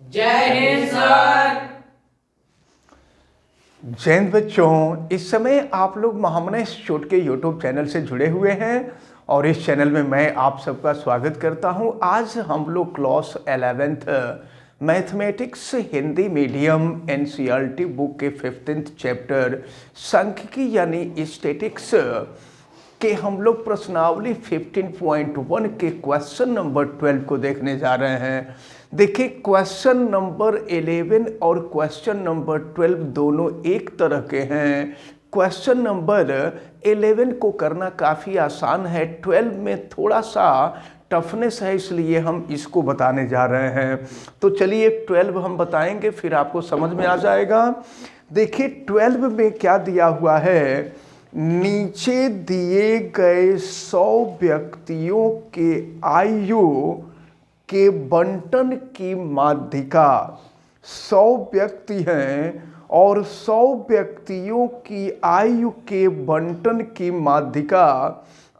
जय हिंद सर। जय हिंद बच्चों, इस समय आप लोग महामना इंस्टीट्यूट के यूट्यूब चैनल से जुड़े हुए हैं और इस चैनल में मैं आप सबका स्वागत करता हूं। आज हम लोग class 11th mathematics Hindi medium NCERT book के 15th चैप्टर सांख्यिकी यानी स्टैटिक्स के हम लोग प्रश्नावली 15.1 के क्वेश्चन नंबर 12 को देखने जा रहे हैं। देखिए, क्वेश्चन नंबर 11 और क्वेश्चन नंबर 12 दोनों एक तरह के हैं। क्वेश्चन नंबर 11 को करना काफ़ी आसान है, 12 में थोड़ा सा टफनेस है, इसलिए हम इसको बताने जा रहे हैं। तो चलिए 12 हम बताएंगे, फिर आपको समझ में आ जाएगा। देखिए 12 में क्या दिया हुआ है, नीचे दिए गए 100 व्यक्तियों के आयु के बंटन की माध्यिका। 100 व्यक्ति हैं और 100 व्यक्तियों की आयु के बंटन की माध्यिका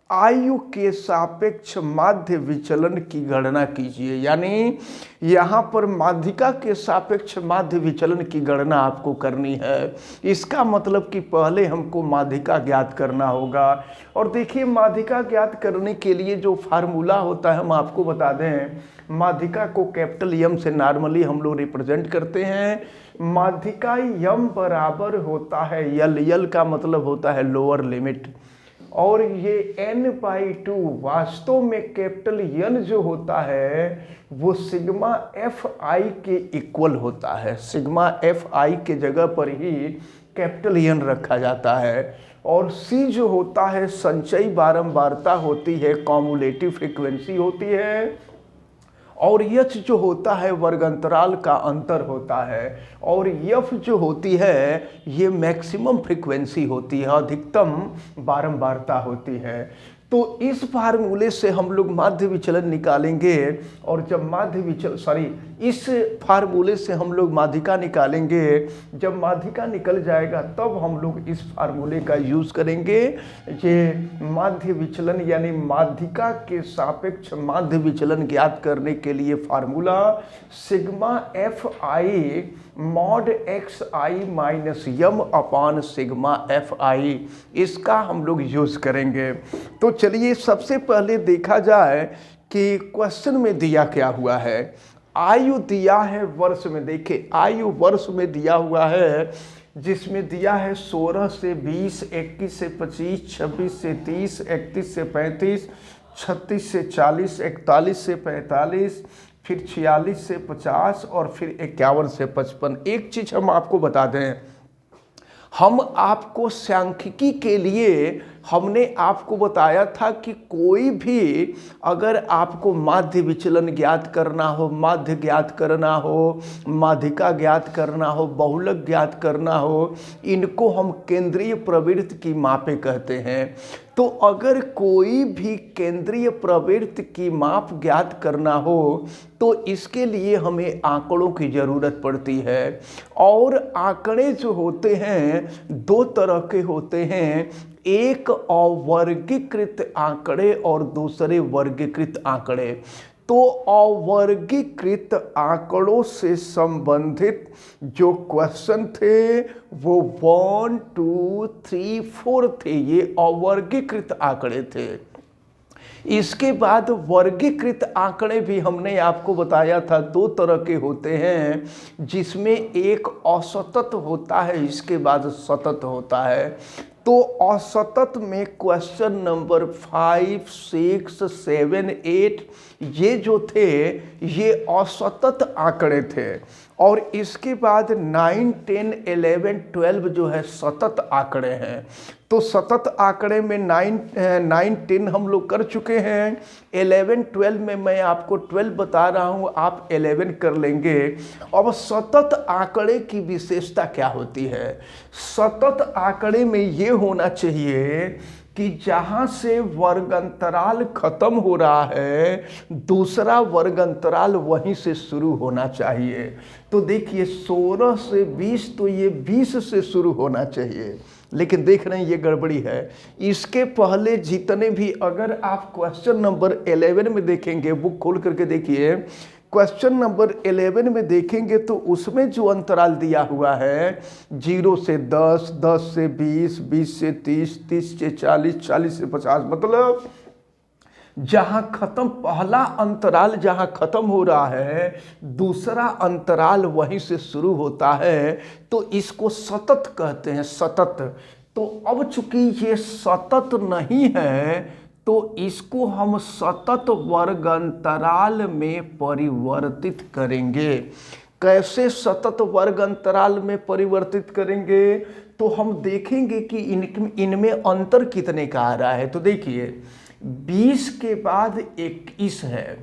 आयु के सापेक्ष माध्य विचलन की गणना कीजिए। यानी यहाँ पर माध्यिका के सापेक्ष माध्य विचलन की गणना आपको करनी है। इसका मतलब कि पहले हमको माध्यिका ज्ञात करना होगा। और देखिए, माध्यिका ज्ञात करने के लिए जो फार्मूला होता है हम आपको बता दें। माध्यिका को कैपिटल यम से नॉर्मली हम लोग रिप्रेजेंट करते हैं। माध्यिका यम बराबर होता है यल, यल का मतलब होता है लोअर लिमिट, और ये n/2 वास्तव में कैपिटल यन जो होता है वो सिग्मा एफ आई के इक्वल होता है। सिग्मा एफ आई के जगह पर ही कैपिटल यन रखा जाता है। और c जो होता है संचयी बारंबारता होती है, कॉम्युलेटिव फ्रीक्वेंसी होती है। और यच जो होता है वर्गांतराल का अंतर होता है। और यफ जो होती है ये मैक्सिमम फ्रीक्वेंसी होती है, अधिकतम बारंबारता होती है। तो इस फार्मूले से हम लोग माध्य विचलन निकालेंगे, और जब माध्य विचलन इस फार्मूले से हम लोग माध्यिका निकालेंगे। जब माध्यिका निकल जाएगा तब हम लोग इस फार्मूले का यूज़ करेंगे। ये माध्य विचलन यानी माध्यिका के सापेक्ष माध्य विचलन ज्ञात करने के लिए formula sigma f i mod x i minus M upon sigma f i, इसका हम लोग यूज़ करेंगे। तो चलिए सबसे पहले देखा जाए कि क्वेश्चन में दिया क्या हुआ है। आयु दिया है वर्ष में। देखिए आयु वर्ष में दिया हुआ है, जिसमें दिया है 16 से 20, 21 से 25, 26 से 30, 31 से 35, 36 से 40, 41 से 45, फिर 46 से 50 और फिर 51 से 55। एक चीज़ हम आपको बता दें, हम आपको सांख्यिकी के लिए हमने आपको बताया था कि कोई भी अगर आपको माध्य विचलन ज्ञात करना हो, माध्य ज्ञात करना हो, माध्यिका ज्ञात करना हो, बहुलक ज्ञात करना हो, इनको हम केंद्रीय प्रवृत्ति की मापें कहते हैं। तो अगर कोई भी केंद्रीय प्रवृत्ति की माप ज्ञात करना हो तो इसके लिए हमें आंकड़ों की ज़रूरत पड़ती है। और आंकड़े जो होते हैं दो तरह के होते हैं, एक अवर्गीकृत आंकड़े और दूसरे वर्गीकृत आंकड़े। तो अवर्गीकृत आंकड़ों से संबंधित जो क्वेश्चन थे वो 1, 2, 3, 4 थे, ये अवर्गीकृत आंकड़े थे। इसके बाद वर्गीकृत आंकड़े भी हमने आपको बताया था दो तरह के होते हैं, जिसमें एक असतत होता है, इसके बाद सतत होता है। तो असतत में क्वेश्चन नंबर 5, 6, 7, 8 ये जो थे ये असतत आंकड़े थे। और इसके बाद 9, 10, 11, 12 जो है सतत आंकड़े हैं। तो सतत आंकड़े में 9, 10 हम लोग कर चुके हैं। 11, 12 में मैं आपको 12 बता रहा हूँ, आप 11 कर लेंगे। अब सतत आंकड़े की विशेषता क्या होती है? सतत आंकड़े में ये होना चाहिए कि जहाँ से वर्गांतराल खत्म हो रहा है दूसरा वर्गांतराल वहीं से शुरू होना चाहिए। तो देखिए 16 से 20 तो ये 20 से शुरू होना चाहिए, लेकिन देख रहे हैं ये गड़बड़ी है। इसके पहले जितने भी, अगर आप क्वेश्चन नंबर 11 में देखेंगे, बुक खोल करके देखिए, क्वेश्चन नंबर 11 में देखेंगे तो उसमें जो अंतराल दिया हुआ है 0 से 10, 10 से 20, 20 से 30, 30 से 40, 40 से 50, मतलब जहां खत्म पहला अंतराल जहां खत्म हो रहा है दूसरा अंतराल वहीं से शुरू होता है, तो इसको सतत कहते हैं, सतत। तो अब चूंकि ये सतत नहीं है तो इसको हम सतत वर्ग अंतराल में परिवर्तित करेंगे। कैसे सतत वर्ग अंतराल में परिवर्तित करेंगे? तो हम देखेंगे कि इनमें अंतर कितने का आ रहा है। तो देखिए 20 के बाद 21 है,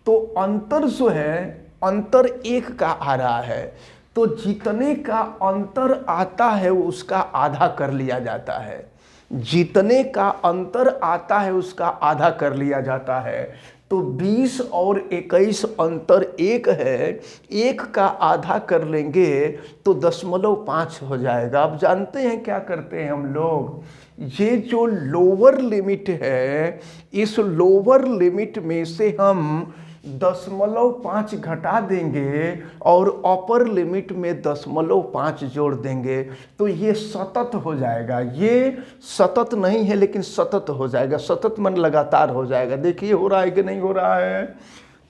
तो अंतर जो है अंतर 1 का आ रहा है, तो जितने का अंतर आता है उसका आधा कर लिया जाता है, जितने का अंतर आता है उसका आधा कर लिया जाता है। तो 20 और 21 अंतर 1 है, 1 का आधा कर लेंगे तो 0.5 हो जाएगा। अब जानते हैं क्या करते हैं हम लोग, ये जो लोअर लिमिट है इस लोअर लिमिट में से हम 0.5 घटा देंगे और अपर लिमिट में 0.5 जोड़ देंगे, तो ये सतत हो जाएगा। ये सतत नहीं है लेकिन सतत हो जाएगा, सतत मन लगातार हो जाएगा। देखिए हो रहा है कि नहीं हो रहा है।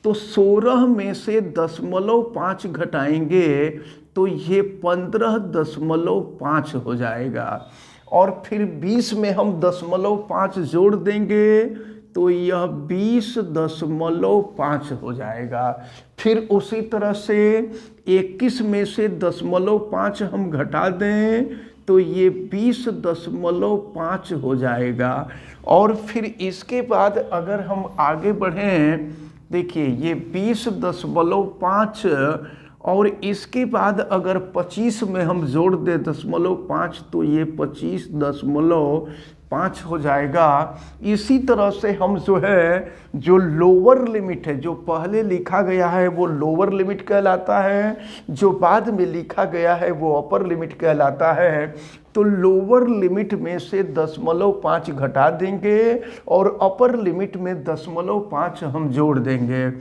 तो 16 में से 0.5 घटाएंगे तो ये 15.5 हो जाएगा, और फिर 20 में हम 0.5 जोड़ देंगे तो यह 20.5 हो जाएगा। फिर उसी तरह से 21 में से 0.5 हम घटा दें तो ये 20.5 हो जाएगा। और फिर इसके बाद अगर हम आगे बढ़ें, देखिए ये 20.5 और इसके बाद अगर 25 में हम जोड़ दें 0.5 तो ये 25.5 हो जाएगा। इसी तरह से हम जो है जो लोअर लिमिट है, जो पहले लिखा गया है वो लोअर लिमिट कहलाता है, जो बाद में लिखा गया है वो अपर लिमिट कहलाता है। तो लोअर लिमिट में से 0.5 घटा देंगे और अपर लिमिट में 0.5 हम जोड़ देंगे,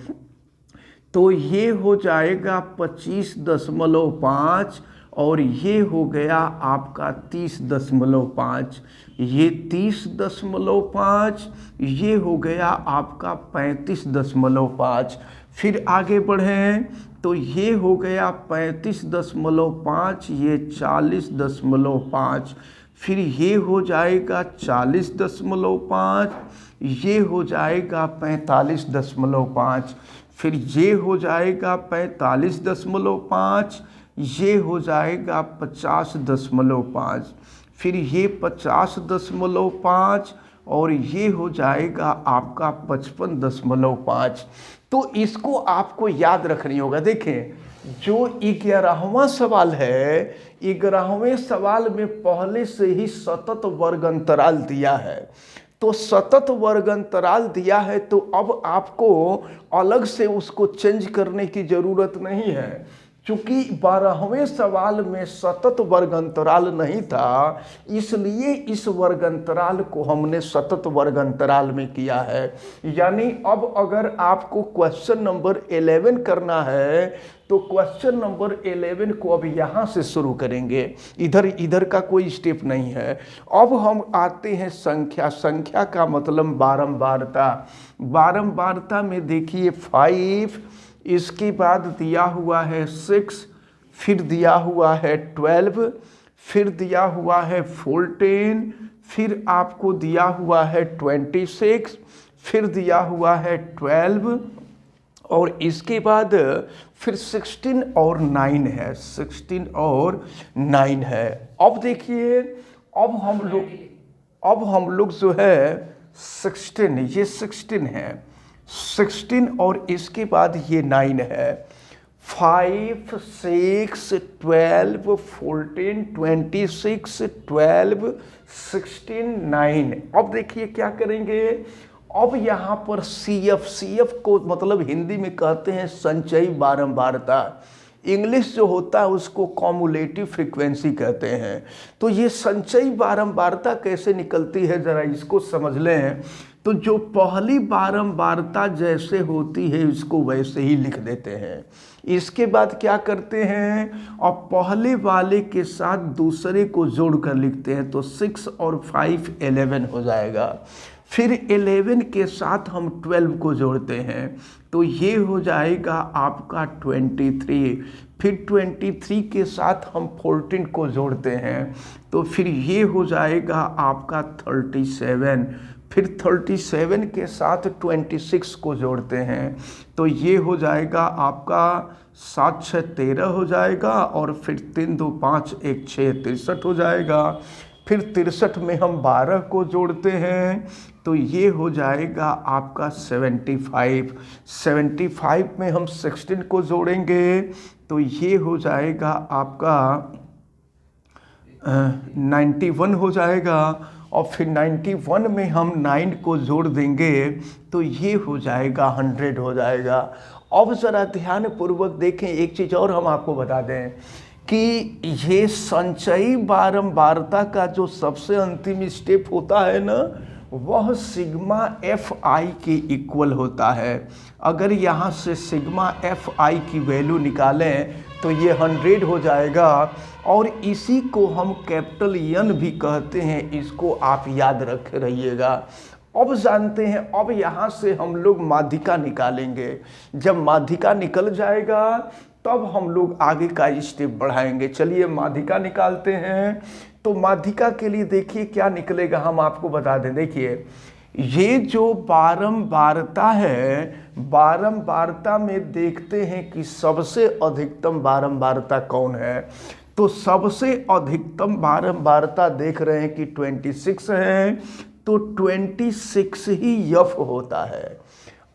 तो ये हो जाएगा 25.5 और ये हो गया आपका 30.5, ये 30.5, ये हो गया आपका 35.5। फिर आगे बढ़ें तो ये हो गया 35.5, ये 40.5, फिर ये हो जाएगा 40.5, ये हो जाएगा 45.5, फिर ये हो जाएगा 45.5, ये हो जाएगा 50.5, फिर ये 50.5 और ये हो जाएगा आपका 55.5। तो इसको आपको याद रखनी होगा। देखें जो 11वां सवाल है, 11वें सवाल में पहले से ही सतत वर्ग अंतराल दिया है, तो सतत वर्ग अंतराल दिया है तो अब आपको अलग से उसको चेंज करने की ज़रूरत नहीं है। चूंकि 12वें सवाल में सतत वर्ग अंतराल नहीं था, इसलिए इस वर्ग अंतराल को हमने सतत वर्ग अंतराल में किया है। यानी अब अगर आपको क्वेश्चन नंबर 11 करना है तो क्वेश्चन नंबर 11 को अब यहाँ से शुरू करेंगे, इधर का कोई स्टेप नहीं है। अब हम आते हैं संख्या। संख्या का मतलब बारंबारता। बारंबारता में देखिए 5, इसके बाद दिया हुआ है 6, फिर दिया हुआ है 12, फिर दिया हुआ है 14, फिर आपको दिया हुआ है 26, फिर दिया हुआ है 12 और इसके बाद फिर 16 और 9 है, 16 और 9 है। अब देखिए अब हम लोग जो है 16, ये 16 है, 16 और इसके बाद ये 9 है। 5, 6, 12, 14, 26, 12, 16, 9। अब देखिए क्या करेंगे, अब यहाँ पर CF को मतलब हिंदी में कहते हैं संचयी बारंबारता, इंग्लिश जो होता है उसको कॉमुलेटिव फ्रीक्वेंसी कहते हैं। तो ये संचयी बारंबारता कैसे निकलती है ज़रा इसको समझ लें। तो जो पहली बारंबारता जैसे होती है इसको वैसे ही लिख देते हैं। इसके बाद क्या करते हैं, और पहले वाले के साथ दूसरे को जोड़ कर लिखते हैं, तो 6 और 5 11 हो जाएगा। फिर 11 के साथ हम 12 को जोड़ते हैं, तो ये हो जाएगा आपका 23। फिर 23 के साथ हम 14 को जोड़ते हैं, तो फिर ये हो जाएगा आपका 37। फिर 37 के साथ 26 को जोड़ते हैं, तो ये हो जाएगा आपका 7 6 13 हो जाएगा, और फिर 3 2 5 1 6 63 हो जाएगा। फिर 63 में हम 12 को जोड़ते हैं, तो ये हो जाएगा आपका 75। 75 में हम 16 को जोड़ेंगे, तो ये हो जाएगा आपका 91 हो जाएगा, और फिर 91 में हम 9 को जोड़ देंगे, तो ये हो जाएगा 100 हो जाएगा। अब ज़रा ध्यानपूर्वक देखें, एक चीज़ और हम आपको बता दें कि ये संचयी बारंबारता का जो सबसे अंतिम स्टेप होता है ना, वह सिग्मा एफ आई के इक्वल होता है। अगर यहाँ से सिग्मा एफ आई की वैल्यू निकालें तो ये 100 हो जाएगा, और इसी को हम कैपिटल एन भी कहते हैं, इसको आप याद रख रहिएगा। अब जानते हैं, अब यहाँ से हम लोग माध्यिका निकालेंगे। जब माध्यिका निकल जाएगा तब हम लोग आगे का स्टेप बढ़ाएंगे। चलिए माध्यिका निकालते हैं। तो माध्यिका के लिए देखिए क्या निकलेगा, हम आपको बता दें। देखिए ये जो बारंबारता है, बारंबारता में देखते हैं कि सबसे अधिकतम बारंबारता कौन है। तो सबसे अधिकतम बारंबारता देख रहे हैं कि 26 है, तो 26 ही यफ होता है।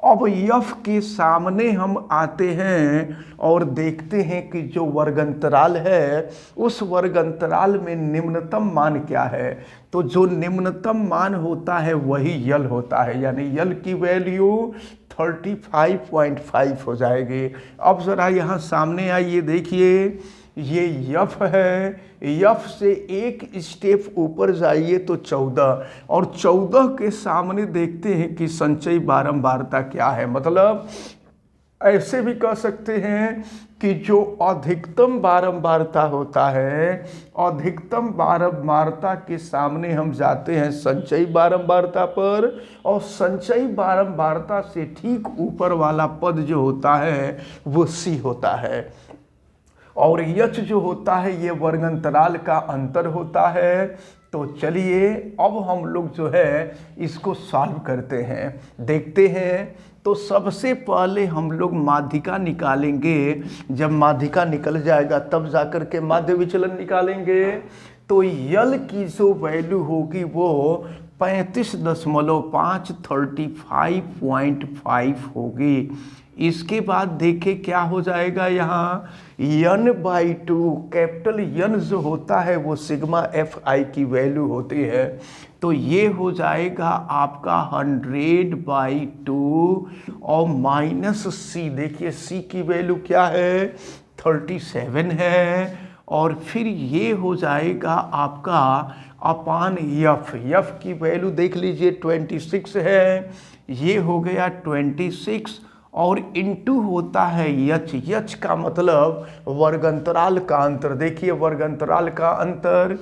अब यफ के सामने हम आते हैं और देखते हैं कि जो वर्गंतराल है उस वर्गंतराल में निम्नतम मान क्या है। तो जो निम्नतम मान होता है वही यल होता है, यानी यल की वैल्यू 35.5 हो जाएगी। अब ज़रा यहाँ सामने आइए, देखिए ये यफ है, यफ से एक स्टेप ऊपर जाइए तो 14, और 14 के सामने देखते हैं कि संचयी बारंबारता क्या है। मतलब ऐसे भी कह सकते हैं कि जो अधिकतम बारंबारता होता है, अधिकतम बारंबारता के सामने हम जाते हैं संचयी बारंबारता पर, और संचयी बारंबारता से ठीक ऊपर वाला पद जो होता है वो सी होता है, और यच जो होता है ये वर्गंतराल का अंतर होता है। तो चलिए अब हम लोग जो है इसको सॉल्व करते हैं, देखते हैं। तो सबसे पहले हम लोग माध्यिका निकालेंगे। जब माध्यिका निकल जाएगा तब जाकर के माध्य विचलन निकालेंगे। तो यल की जो वैल्यू होगी वो 35.5 35.5 होगी। इसके बाद देखें क्या हो जाएगा, यहाँ n/2 कैपिटल N जो होता है वो सिग्मा एफ आई की वैल्यू होती है। तो ये हो जाएगा आपका 100/2 और माइनस सी। देखिए सी की वैल्यू क्या है, 37 है, और फिर ये हो जाएगा आपका अपान यफ। यफ की वैल्यू देख लीजिए 26 है, ये हो गया 26, और इनटू होता है यच। यच का मतलब वर्गंतराल का अंतर। देखिए वर्गंतराल का अंतर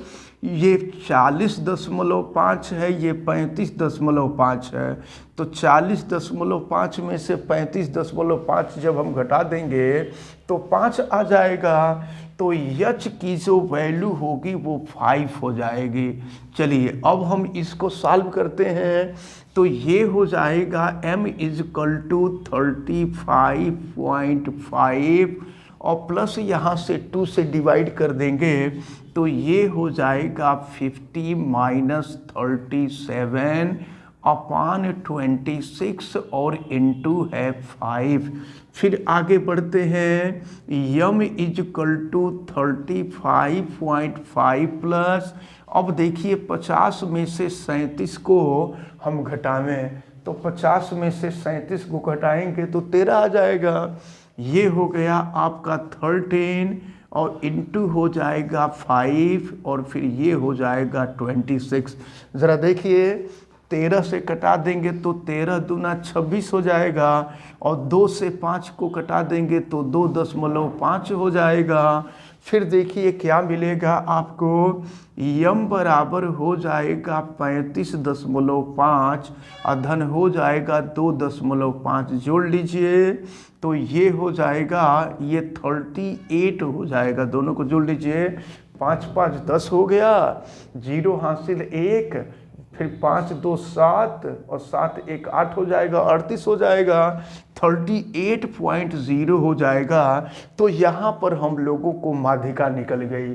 ये 40.5 है, ये 35.5 है। तो 40.5 में से 35.5 जब हम घटा देंगे तो 5 आ जाएगा। तो यच की जो वैल्यू होगी वो 5 हो जाएगी। चलिए अब हम इसको सॉल्व करते हैं। तो ये हो जाएगा m = 35.5 और प्लस यहाँ से 2 से डिवाइड कर देंगे तो ये हो जाएगा 50 - 37 अपान 26 और इंटू है 5। फिर आगे बढ़ते हैं, m = 35.5 प्लस, अब देखिए 50 में से 37 को हम घटावें तो 50 में से 37 को घटाएंगे तो 13 आ जाएगा। ये हो गया आपका 13 और इंटू हो जाएगा 5 और फिर ये हो जाएगा 26। ज़रा देखिए 13 से कटा देंगे तो 13 दूना 26 हो जाएगा, और 2 से 5 को कटा देंगे तो 2.5 हो जाएगा। फिर देखिए क्या मिलेगा आपको, यम बराबर हो जाएगा 35.5 और धन हो जाएगा 2.5, जोड़ लीजिए तो ये हो जाएगा, ये 38 हो जाएगा। दोनों को जोड़ लीजिए, 5 5 10 हो गया, 0 हासिल 1, फिर 5 2 7 और 7 1 8 हो जाएगा, 38 हो जाएगा, 38.0 हो जाएगा। तो यहाँ पर हम लोगों को माध्यिका निकल गई।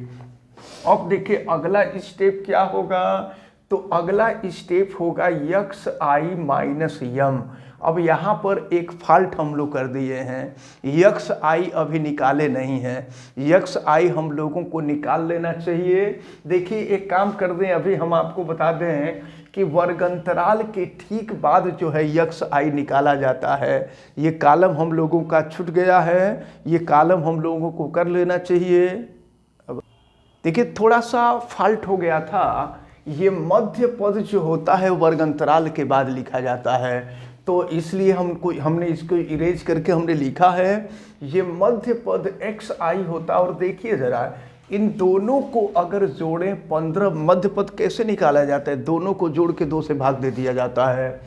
अब देखिए अगला स्टेप क्या होगा, तो अगला स्टेप होगा यक्स आई माइनस यम। अब यहाँ पर एक फॉल्ट हम लोग कर दिए हैं, यक्स आई अभी निकाले नहीं हैं, यक्स आई हम लोगों को निकाल लेना चाहिए। देखिए एक काम कर दें, अभी हम आपको बता दें कि वर्गंतराल के ठीक बाद जो है यक्स आई निकाला जाता है। ये कॉलम हम लोगों का छूट गया है, ये कॉलम हम लोगों को कर लेना चाहिए। देखिए थोड़ा सा फॉल्ट हो गया था, ये मध्य पद जो होता है वर्गंतराल के बाद लिखा जाता है, तो इसलिए हमने इसको इरेज करके हमने लिखा है, ये मध्य पद एक्स आई होता है। और देखिए ज़रा इन दोनों को अगर जोड़ें 15, मध्य पद कैसे निकाला जाता है, दोनों को जोड़ के 2 से भाग दे दिया जाता है।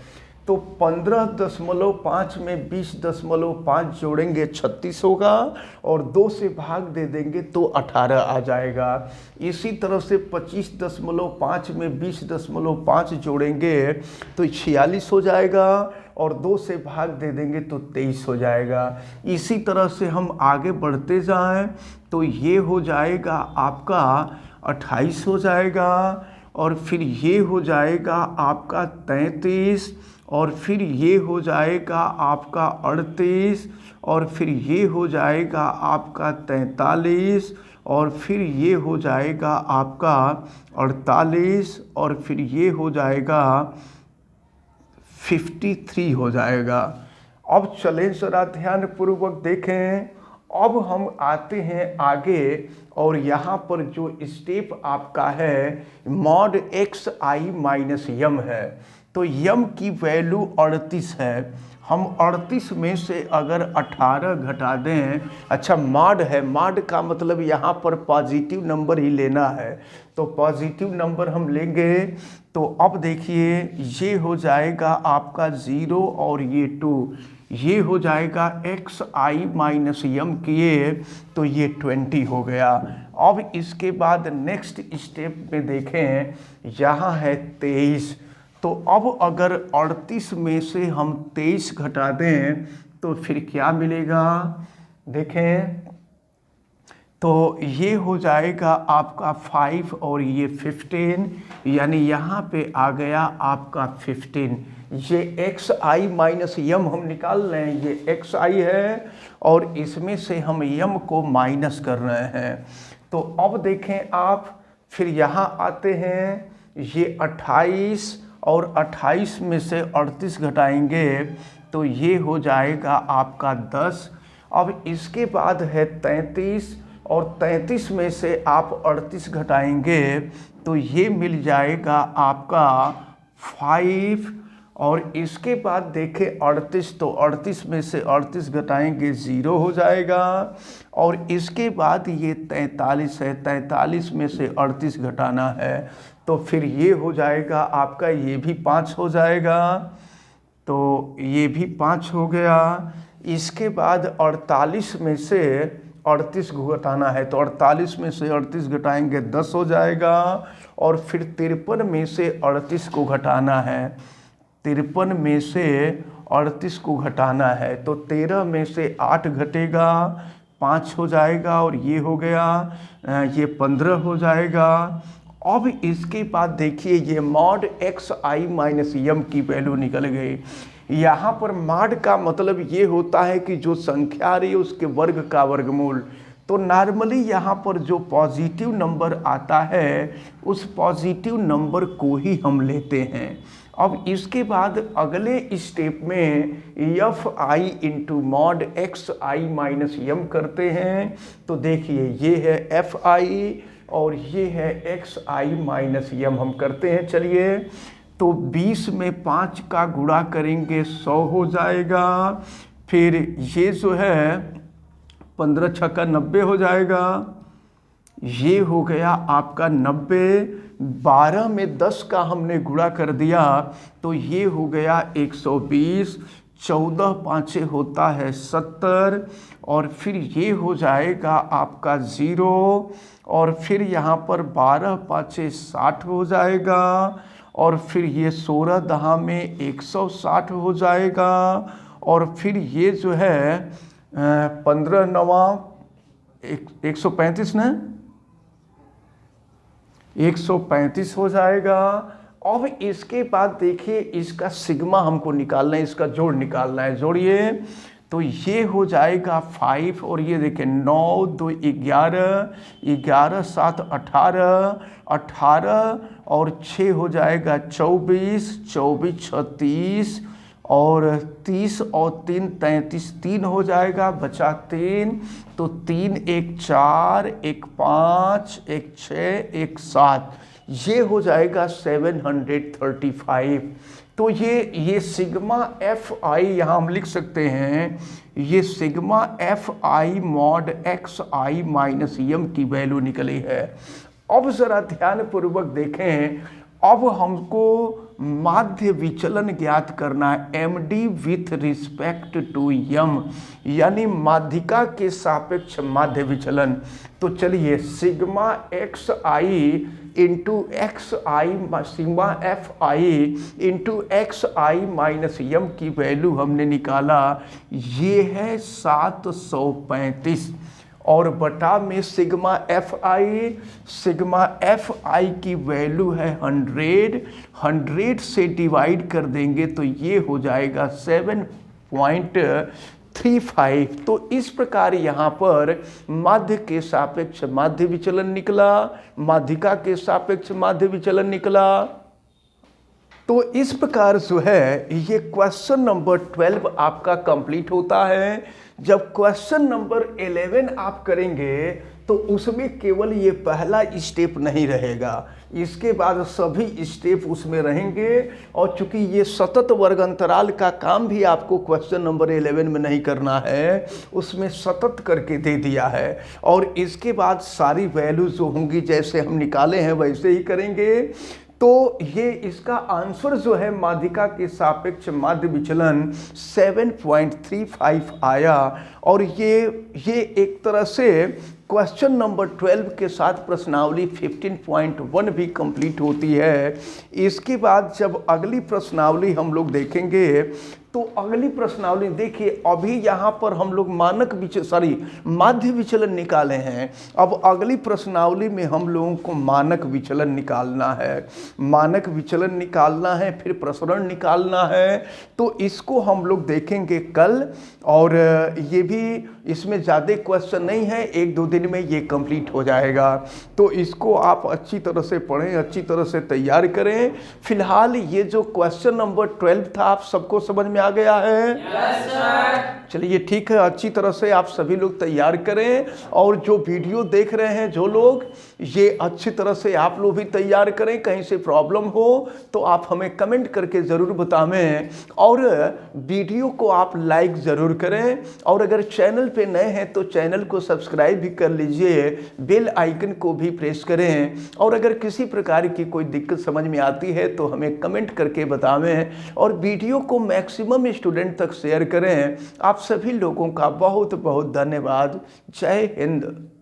तो 15.5 में 20.5 जोड़ेंगे 36 होगा, और 2 से भाग दे देंगे तो 18 आ जाएगा। इसी तरह से 25.5 में 20.5 जोड़ेंगे तो 46 हो जाएगा, और 2 से भाग दे देंगे तो 23 हो जाएगा। इसी तरह से हम आगे बढ़ते जाएं तो ये हो जाएगा आपका 28 हो जाएगा, और फिर ये हो जाएगा आपका 33, और फिर ये हो जाएगा आपका 38, और फिर ये हो जाएगा आपका 43, और फिर ये हो जाएगा आपका 48, और फिर ये हो जाएगा 53 हो जाएगा। अब चलें ज़रा ध्यानपूर्वक देखें। अब हम आते हैं आगे, और यहाँ पर जो स्टेप आपका है मॉड एक्स आई माइनस यम है, तो यम की वैल्यू 38 है। हम 38 में से अगर 18 घटा दें, अच्छा मॉड है, मॉड का मतलब यहाँ पर पॉजिटिव नंबर ही लेना है, तो पॉजिटिव नंबर हम लेंगे। तो अब देखिए ये हो जाएगा आपका 0 और ये 2, ये हो जाएगा एक्स आई माइनस यम किए तो ये 20 हो गया। अब इसके बाद नेक्स्ट स्टेप में देखें, यहाँ है 23, तो अब अगर 38 में से हम 23 घटा दें तो फिर क्या मिलेगा, देखें तो ये हो जाएगा आपका 5 और ये 15, यानी यहाँ पे आ गया आपका 15। ये एक्स आई माइनस यम हम निकाल रहे हैं, ये एक्स आई है और इसमें से हम यम को माइनस कर रहे हैं। तो अब देखें आप, फिर यहाँ आते हैं, ये 28 और 28 में से 38 घटाएंगे तो ये हो जाएगा आपका 10। अब इसके बाद है 33 और 33 में से आप 38 घटाएंगे तो ये मिल जाएगा आपका 5। और इसके बाद देखें 38, तो 38 में से 38 घटाएंगे 0 हो जाएगा। और इसके बाद ये 43 है, 43 में से 38 घटाना है तो फिर ये हो जाएगा आपका, ये भी 5 हो जाएगा, तो ये भी 5 हो गया। इसके बाद 48 में से 38 को घटाना है, तो 48 में से 38 घटाएंगे 10 हो जाएगा। और फिर 53 में से 38 को घटाना है, 53 में से 38 को घटाना है, तो 13 में से 8 घटेगा 5 हो जाएगा, और ये हो गया, ये 15 हो जाएगा। अब इसके बाद देखिए ये mod x i minus M की वैल्यू निकल गई। यहाँ पर मॉड का मतलब ये होता है कि जो संख्या आ रही है उसके वर्ग का वर्गमूल। तो नॉर्मली यहाँ पर जो पॉजिटिव नंबर आता है उस पॉजिटिव नंबर को ही हम लेते हैं। अब इसके बाद अगले स्टेप में f i into mod x i minus M करते हैं। तो देखिए ये है एफ आई और ये है एक्स आई माइनस यम हम करते हैं। चलिए तो 20 में 5 का गुणा करेंगे 100 हो जाएगा। फिर ये जो है 15 छक्का 90 हो जाएगा, ये हो गया आपका 90। 12 में 10 का हमने गुणा कर दिया तो ये हो गया 120। 14 पाँचे होता है 70 और फिर ये हो जाएगा आपका 0 और फिर यहाँ पर 12 पाँचे 60 हो जाएगा और फिर ये 16 दहा में 160 हो जाएगा और फिर ये जो है 15 नवा 135 ना 135 हो जाएगा। अब इसके बाद देखिए इसका सिग्मा हमको निकालना है, इसका जोड़ निकालना है। जोड़िए तो ये हो जाएगा 5 और ये देखिए 9 2 11 11 7 18 18 और 6 हो जाएगा 24 24 36 और 30 और 3 33 3 हो जाएगा, बचा 3 तो 3 1 4 1 5 1 6 1 7 ये हो जाएगा 735। तो ये सिग्मा एफ आई यहाँ हम लिख सकते हैं, ये sigma f i mod x i minus M की वैल्यू निकली है। अब जरा ध्यानपूर्वक देखें, अब हमको माध्य विचलन ज्ञात करना है, M D with respect to M, यानी माध्यिका के सापेक्ष माध्य विचलन। तो चलिए sigma x i into x i, sigma f i into x i minus M की वैल्यू हमने निकाला, ये है 735 और बटा में सिग्मा एफ आई की वैल्यू है 100 से डिवाइड कर देंगे तो ये हो जाएगा 7.35। तो इस प्रकार यहाँ पर माध्य के सापेक्ष माध्य विचलन निकला, माध्यिका के सापेक्ष माध्य विचलन निकला। तो इस प्रकार जो है ये क्वेश्चन नंबर 12 आपका कंप्लीट होता है। जब क्वेश्चन नंबर 11 आप करेंगे तो उसमें केवल ये पहला स्टेप नहीं रहेगा, इसके बाद सभी स्टेप उसमें रहेंगे। और चूंकि ये सतत वर्ग अंतराल का काम भी आपको क्वेश्चन नंबर 11 में नहीं करना है, उसमें सतत करके दे दिया है। और इसके बाद सारी वैल्यूज जो होंगी जैसे हम निकाले हैं वैसे ही करेंगे। तो ये इसका आंसर जो है माध्यिका के सापेक्ष माध्य विचलन 7.35 आया। और ये एक तरह से क्वेश्चन नंबर 12 के साथ प्रश्नावली 15.1 भी कंप्लीट होती है। इसके बाद जब अगली प्रश्नावली हम लोग देखेंगे तो अगली प्रश्नावली देखिए, अभी यहाँ पर हम लोग माध्य विचलन निकाले हैं। अब अगली प्रश्नावली में हम लोगों को मानक विचलन निकालना है, मानक विचलन निकालना है, फिर प्रसरण निकालना है। तो इसको हम लोग देखेंगे कल, और ये भी इसमें ज़्यादा क्वेश्चन नहीं है, 1-2 दिन में ये कंप्लीट हो जाएगा। तो इसको आप अच्छी तरह से पढ़ें, अच्छी तरह से तैयार करें। फिलहाल ये जो क्वेश्चन नंबर 12 था आप सबको समझ में आ गया है? Yes sir. चलिए ठीक है, अच्छी तरह से आप सभी लोग तैयार करें। और जो वीडियो देख रहे हैं जो लोग, ये अच्छी तरह से आप लोग भी तैयार करें। कहीं से प्रॉब्लम हो तो आप हमें कमेंट करके ज़रूर बतावें, और वीडियो को आप लाइक ज़रूर करें। और अगर चैनल पे नए हैं तो चैनल को सब्सक्राइब भी कर लीजिए, बेल आइकन को भी प्रेस करें। और अगर किसी प्रकार की कोई दिक्कत समझ में आती है तो हमें कमेंट करके बतावें, और वीडियो को मैक्सिमम स्टूडेंट तक शेयर करें। आप सभी लोगों का बहुत बहुत धन्यवाद। जय हिंद।